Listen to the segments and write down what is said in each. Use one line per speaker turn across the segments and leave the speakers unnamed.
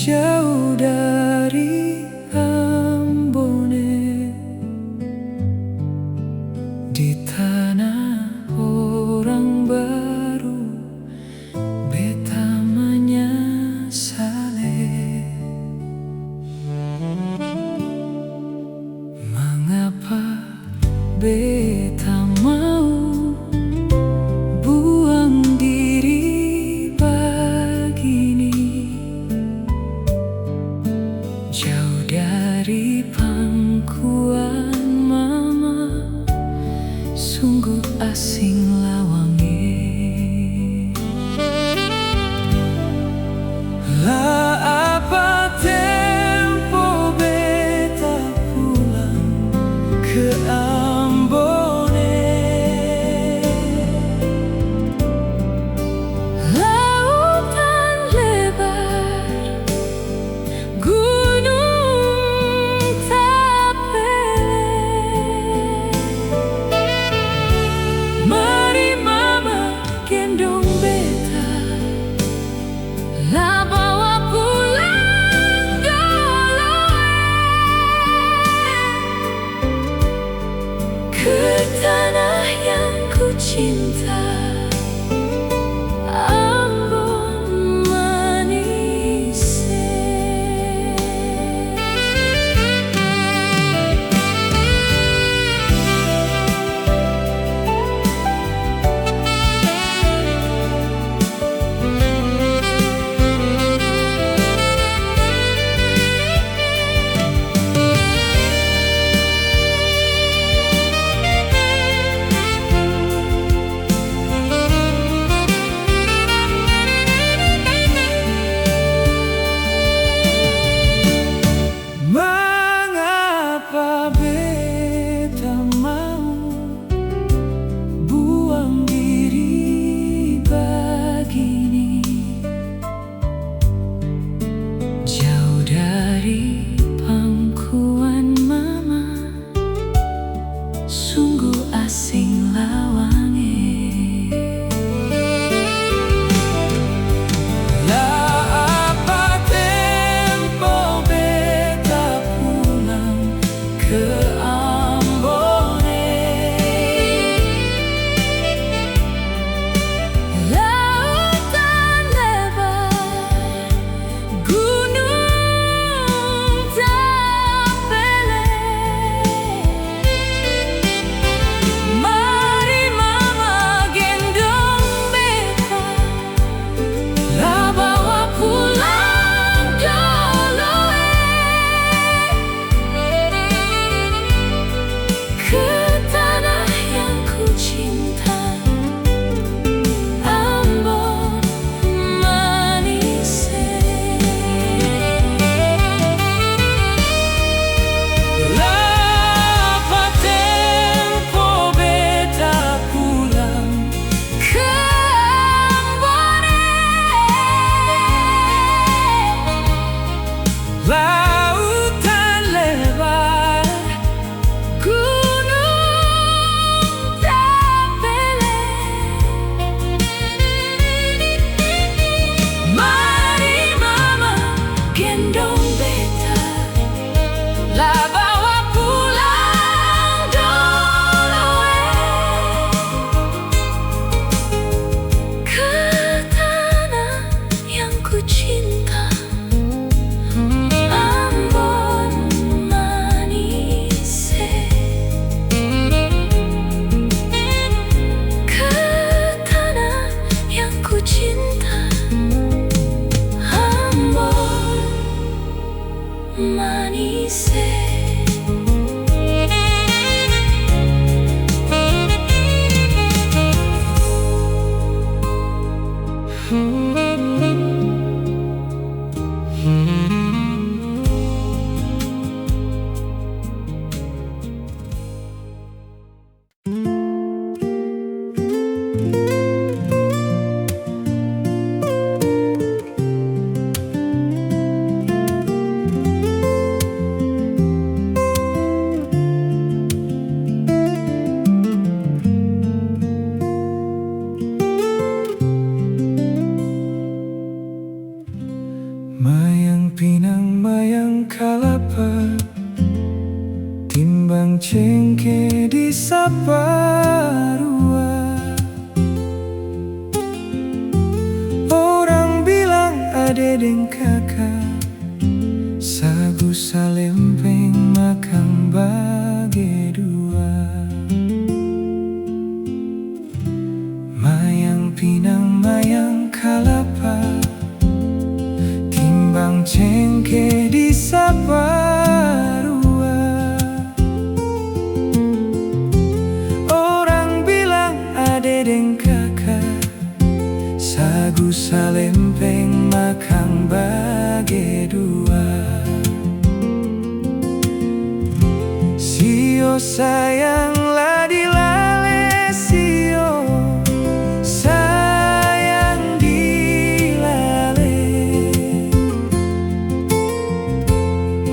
jauh dari Ambone, di tanah orang baru beta menyesali. Mengapa beta mau buang diri begini, jauh dari pangkuan mama, sungguh asing lawangi. Lah apa tempo beta pulang ke Ambone, lautan lebar, gunung tapele. Mari mama gendong beta, lah bawa pulang dulu ke tanah yang ku cinta, Ambon Manise. Mengapa beta mau buang diri begini, jauh dari pangkuan mama, sungguh asing lawangi. Lah apa tempo beta pulang ke Ambone, lautan lebar, gunung tapele. Mari mama gendong beta, lah bawa pulang dulu ke tanah yang ku cinta, Ambon Manise. Lah apa tempo beta pulang ke Ambone, lautan lebar, gunung tapele. Mari mama gendong beta, lah bawa pulang dulu ke tanah yang ku cinta, Ambon Manise. Ke tanah yang ku cinta, Ambon Manise.
pinang mayang kalapa, timbang cengke di Saparua. Orang bilang ade deng kakak, sagu salempeng makan bage dua. Mayang pinang mayang kalapa, timbang cengke di Saparua. Orang bilang ade deng kakak, sagu salempeng makan bage dua. Sio sayang ladi lale, sio sayang dilale.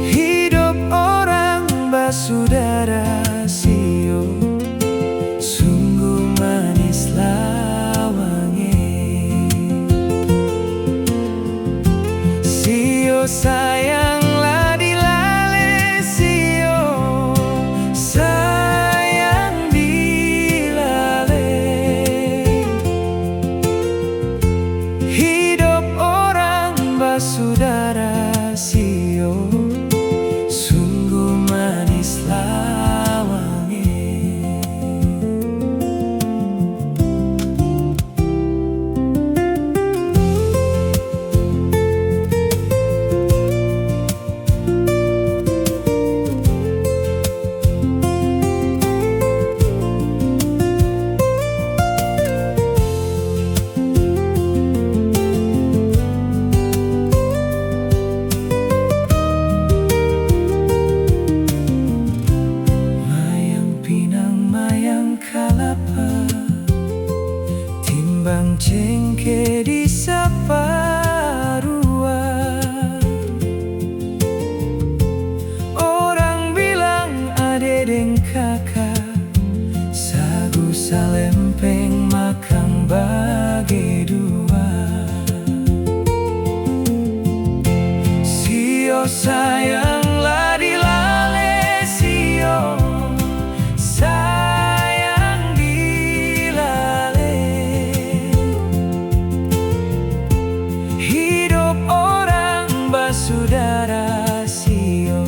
Hidup orang basudara, sio sungguh manis lawange. Sio sayang ladi lale, sio sayang dilale. Hidup orang basudara, sio sungguh manis lawange. Mayang pinang mayang kalapa, timbang cengke di Saparua. Orang bilang ade deng kakak, sagu salempeng makan bage dua. Sio sayang ladi lale, sio sayang dilale. Hidup orang basudara, sio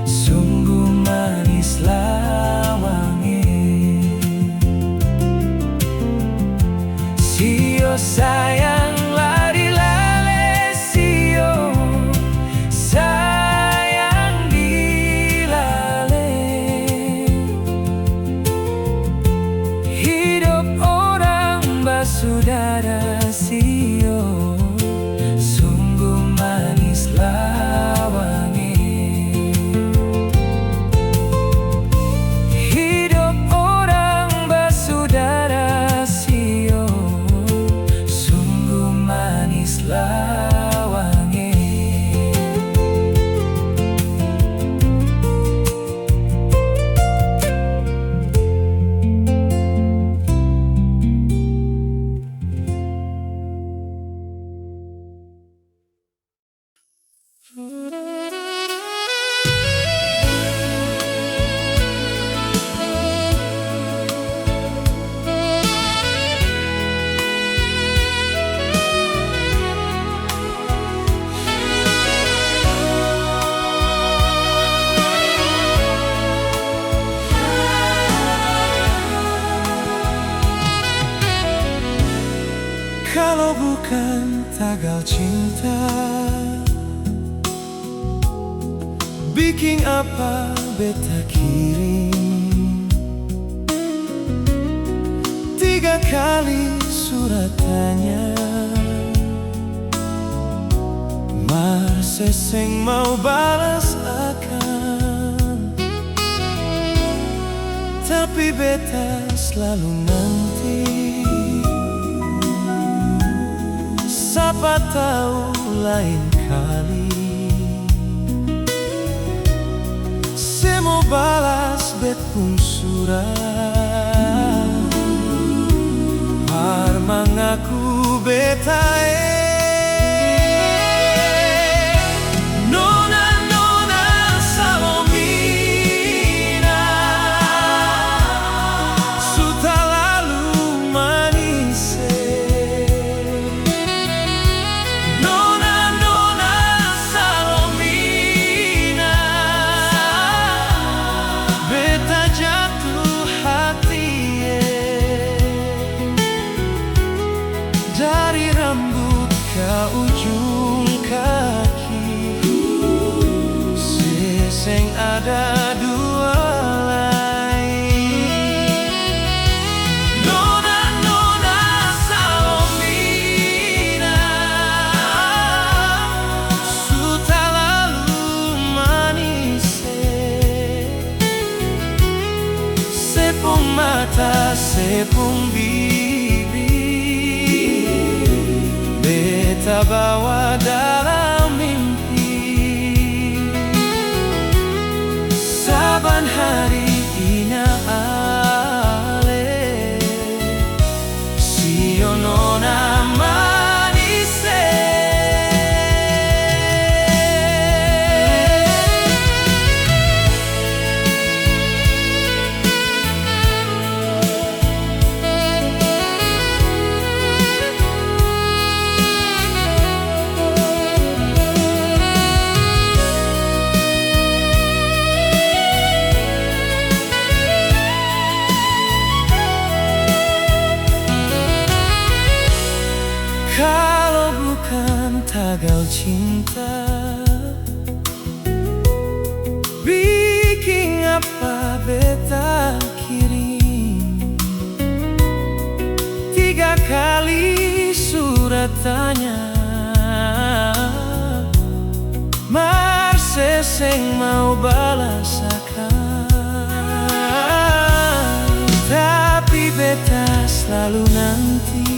sungguh manis lawange. Sio sayang ladi lale, sio sayang dilale. Hidup orang basudara, sio sungguh manis lawange. Hidup orang basudara, sio sungguh manis lawange. Kalau bukan tagal cinta, bikin apa beta kirim 3 kali surat tanya, mar seseng mau balas akan, tapi beta selalu nanti. Siapa tahu lain kali se mau balas bet pun surat, har mengaku beta ada dua lain. Nona, Nona Salomina, sudah lalu manis, sepung mata, sepung bibir, beta bawa dalam mimpi. Saban hari ina ale, sio nona manise. Kalau bukan tagal cinta, bikin apa beta kirim 3 kali surat tanya, Marse seng mau balas akan, tapi beta selalu nanti.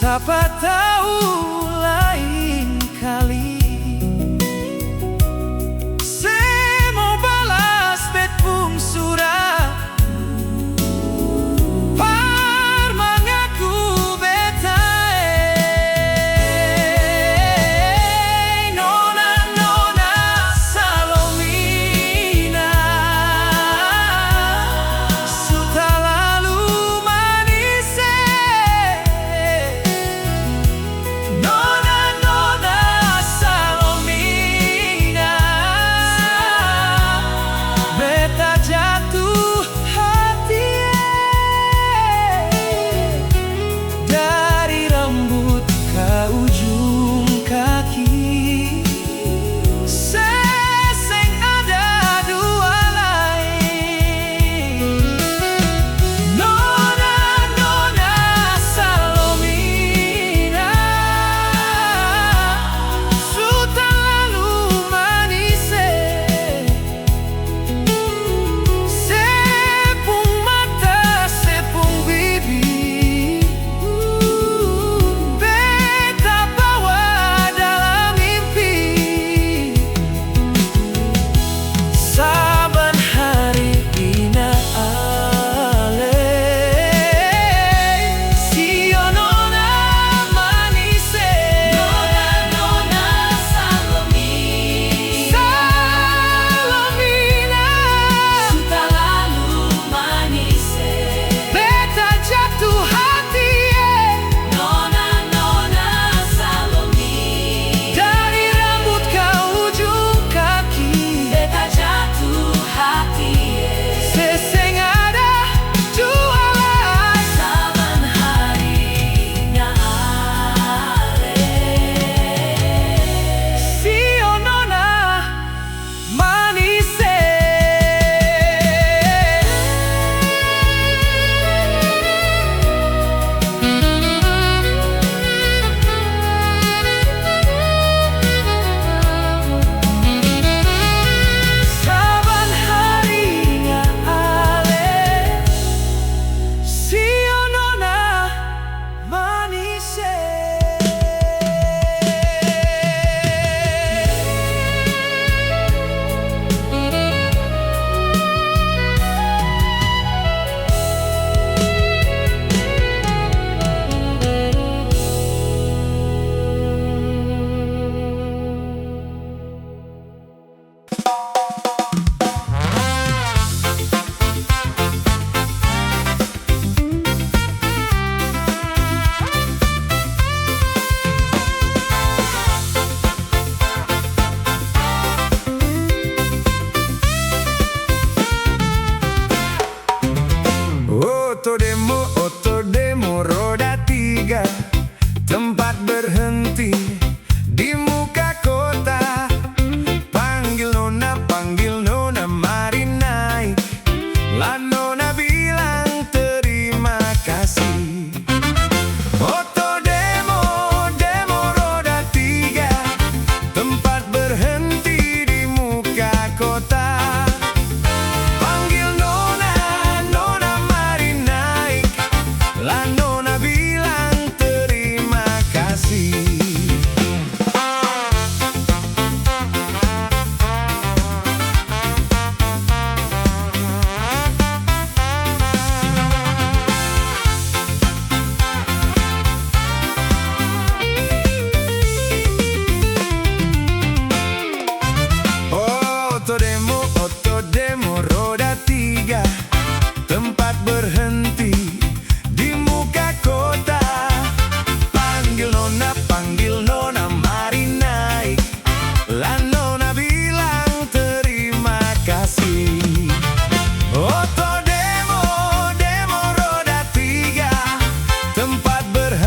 Siapa tahu lain kali saya mau balas bet pung surat, par mengaku beta. Nona, Nona Salomina, sudah lalu manis. No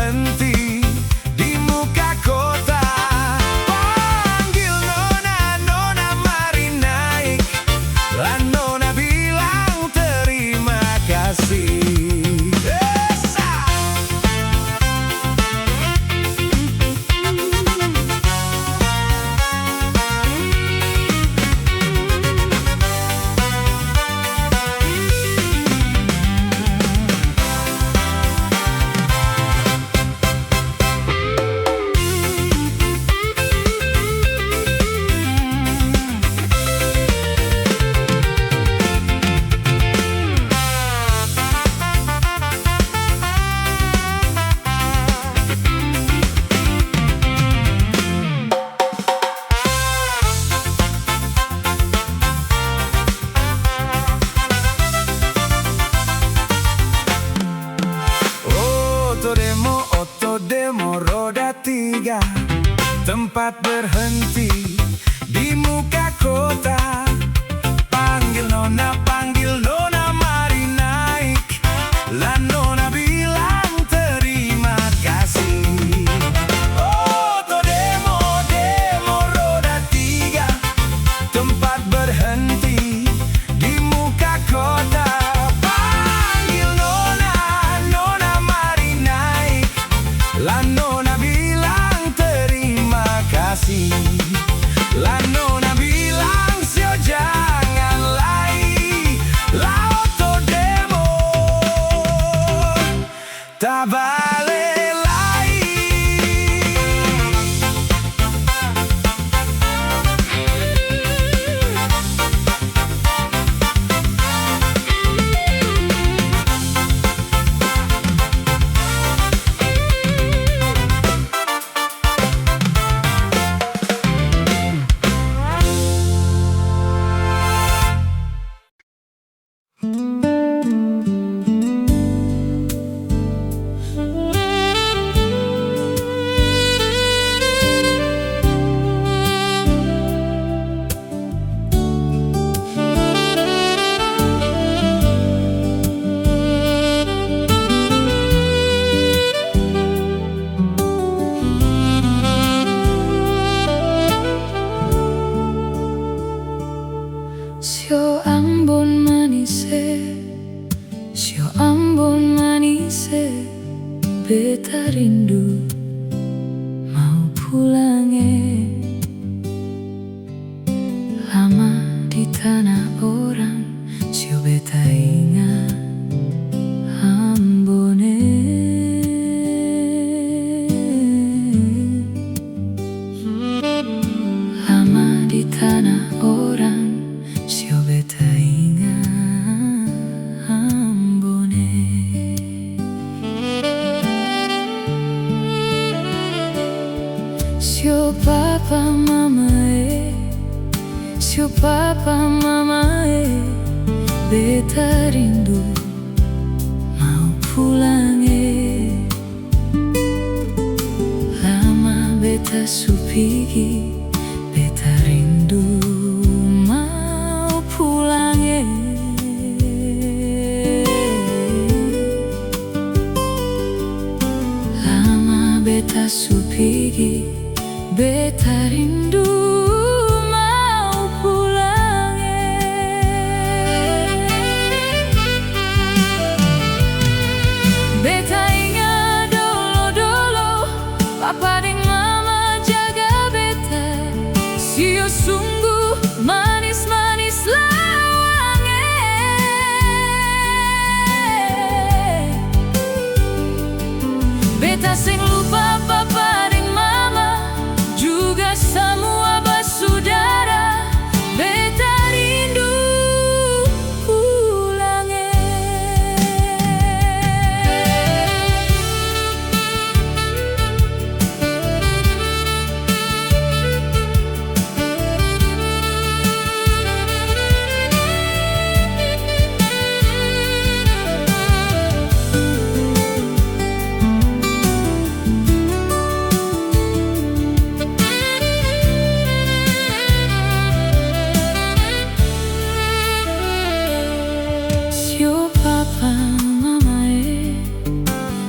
berhenti di muka kota. Panggil nona, nona mari naik. Lah nona bilang terima kasih. Demo roda tiga, tempat berhenti di muka kota. Panggil nona mari naik. Lah nona bilang terima kasih. Demo roda tiga, tempat berhenti di muka kota. La nona bilang terima kasih. La nona bilang sio jangan lagi. La otodemo tak balik lagi.
Sio Ambon manise, sio Ambon manise, beta rindu mau pulange. Lama di tanah orang, sio beta ingat Ambone. Lama di tanah orang, sio beta ingat Ambone. Sio papa mama sio papa mama beta rindu mau pulang lama beta su pigi, beta rindu mau pulang lama beta su pigi, beta rindu mau pulang. Beta ingat dolo-dolo papa deng mama jaga beta, sio sungguh manis-manis lawange. Beta sing lupa papa deng mama, juga semua bersaudara. Beta rindu pulang.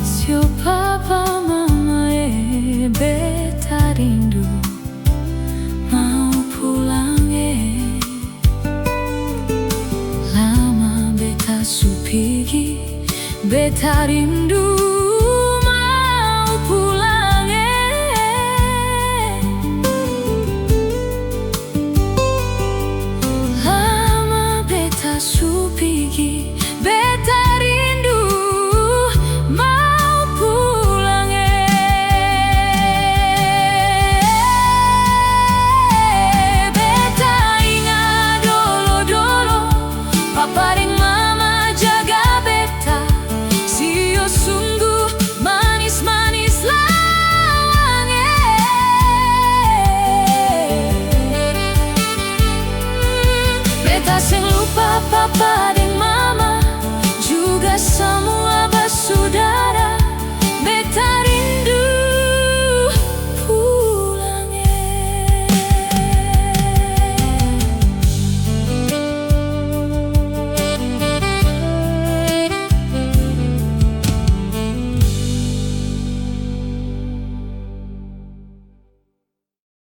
Sio papa mama beta rindu mau pulang lama beta su pigi, beta rindu mau pulang lama beta su pigi, beta rindu mau pulang beta ingat dolo-dolo papa deng mama jaga beta, sio sungguh manis-manis lawang beta seng lupa papa